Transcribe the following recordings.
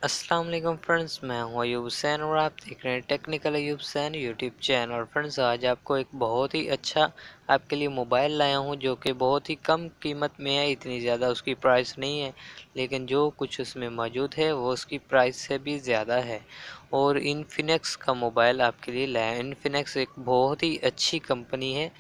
अस्सलाम वालेकुम फ्रेंड्स, मैं हूं अयूब हुसैन और आप देख रहे हैं technical Ayub Hussain YouTube channel. और फ्रेंड्स, आज आपको एक बहुत ही अच्छा आपके लिए मोबाइल लाया हूं जो कि बहुत ही कम कीमत में है। इतनी ज़्यादा उसकी प्राइस नहीं है, लेकिन जो कुछ उसमें मौजूद है वो उसकी प्राइस से भी ज़्यादा है। और इन्फिनिक्स का मोबाइल आपके लिए लाया। इन्फिनिक्स एक बहुत ही अच्छी कंपनी है,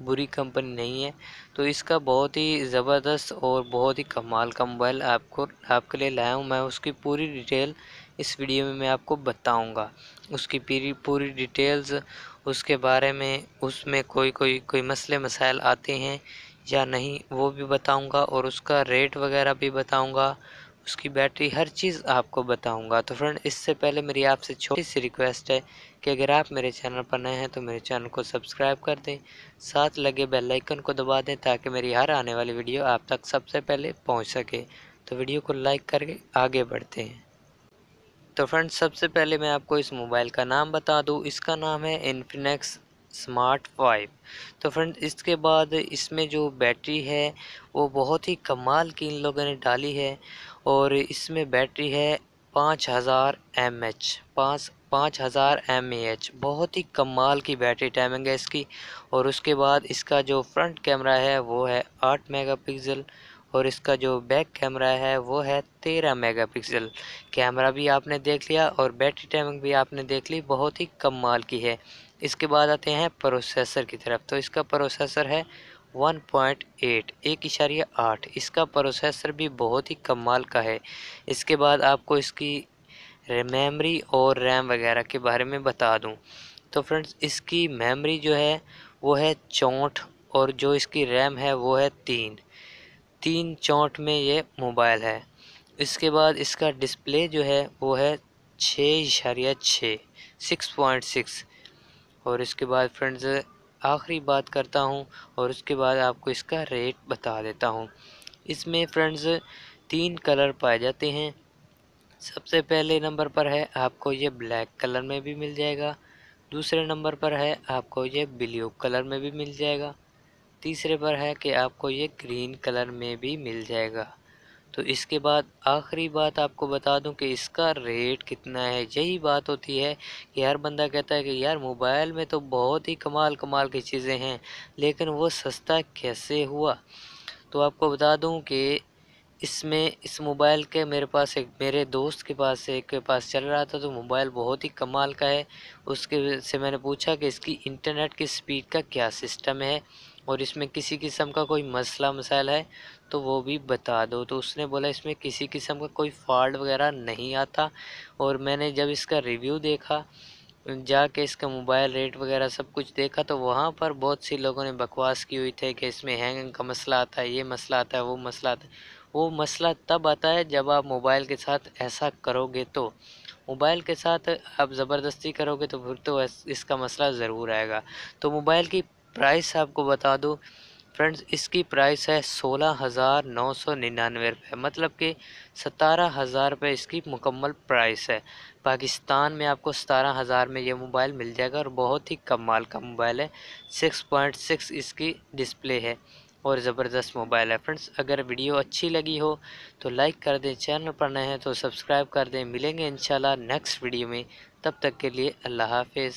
बुरी कंपनी नहीं है। तो इसका बहुत ही ज़बरदस्त और बहुत ही कमाल का मोबाइल आपके लिए लाया हूँ। मैं उसकी पूरी डिटेल इस वीडियो में मैं आपको बताऊंगा। उसकी पूरी पूरी डिटेल्स, उसके बारे में, उसमें कोई मसले मसाइल आते हैं या नहीं वो भी बताऊंगा, और उसका रेट वगैरह भी बताऊंगा, उसकी बैटरी, हर चीज़ आपको बताऊंगा। तो फ्रेंड, इससे पहले मेरी आपसे छोटी सी रिक्वेस्ट है कि अगर आप मेरे चैनल पर नए हैं तो मेरे चैनल को सब्सक्राइब कर दें, साथ लगे बेल आइकन को दबा दें ताकि मेरी हर आने वाली वीडियो आप तक सबसे पहले पहुंच सके। तो वीडियो को लाइक करके आगे बढ़ते हैं। तो फ्रेंड्स, सबसे पहले मैं आपको इस मोबाइल का नाम बता दूं। इसका नाम है इन्फिनिक्स स्मार्ट 5। तो फ्रेंड्स, इसके बाद इसमें जो बैटरी है वो बहुत ही कमाल की इन लोगों ने डाली है। और इसमें बैटरी है 5000 mAh, 5000 mAh, बहुत ही कमाल की बैटरी टाइमिंग है इसकी। और उसके बाद इसका जो फ्रंट कैमरा है वो है 8 मेगापिक्सल, और इसका जो बैक कैमरा है वो है 13 मेगापिक्सल। कैमरा भी आपने देख लिया और बैटरी टाइमिंग भी आपने देख ली, बहुत ही कमाल की है। इसके बाद आते हैं प्रोसेसर की तरफ। तो इसका प्रोसेसर है 1.8। इसका प्रोसेसर भी बहुत ही कमाल का है। इसके बाद आपको इसकी मेमोरी और रैम वगैरह के बारे में बता दूं। तो फ्रेंड्स, इसकी मेमोरी जो है वो है 64, और जो इसकी रैम है वो है 3 में ये मोबाइल है। इसके बाद इसका डिस्प्ले जो है वो है 6.6, 6.6। और इसके बाद फ्रेंड्स, आखिरी बात करता हूँ और उसके बाद आपको इसका रेट बता देता हूँ। इसमें फ्रेंड्स 3 कलर पाए जाते हैं। सबसे पहले नंबर पर है आपको ये ब्लैक कलर में भी मिल जाएगा। दूसरे नंबर पर है आपको ये ब्लू कलर में भी मिल जाएगा। तीसरे पर है कि आपको ये ग्रीन कलर में भी मिल जाएगा। तो इसके बाद आखिरी बात आपको बता दूं कि इसका रेट कितना है। यही बात होती है कि हर बंदा कहता है कि यार मोबाइल में तो बहुत ही कमाल कमाल की चीज़ें हैं, लेकिन वो सस्ता कैसे हुआ। तो आपको बता दूं कि इस मोबाइल के मेरे दोस्त के पास चल रहा था, तो मोबाइल बहुत ही कमाल का है। उसके से मैंने पूछा कि इसकी इंटरनेट की स्पीड का क्या सिस्टम है और इसमें किसी किस्म का कोई मसला मसाइल है तो वो भी बता दो। तो उसने बोला इसमें किसी किस्म का कोई फॉल्ट वगैरह नहीं आता। और मैंने जब इसका रिव्यू देखा, जाके इसका मोबाइल रेट वगैरह सब कुछ देखा, तो वहाँ पर बहुत सी लोगों ने बकवास की हुई थी कि इसमें हैंग का मसला आता है, ये मसला आता है, वो मसला आता है। वो मसला तब आता है जब आप मोबाइल के साथ ऐसा करोगे। तो मोबाइल के साथ आप ज़बरदस्ती करोगे तो फिर तो इसका मसला ज़रूर आएगा। तो मोबाइल की प्राइस आपको बता दूँ फ्रेंड्स, इसकी प्राइस है 16,999 रुपये, मतलब कि 17,000 रुपये इसकी मुकम्मल प्राइस है। पाकिस्तान में आपको 17,000 में ये मोबाइल मिल जाएगा और बहुत ही कमाल का मोबाइल है। 6.6 इसकी डिस्प्ले है और ज़बरदस्त मोबाइल है। फ्रेंड्स, अगर वीडियो अच्छी लगी हो तो लाइक कर दें, चैनल पर नए हैं तो सब्सक्राइब कर दें। मिलेंगे इंशाल्लाह नेक्स्ट वीडियो में, तब तक के लिए अल्लाह हाफिज़।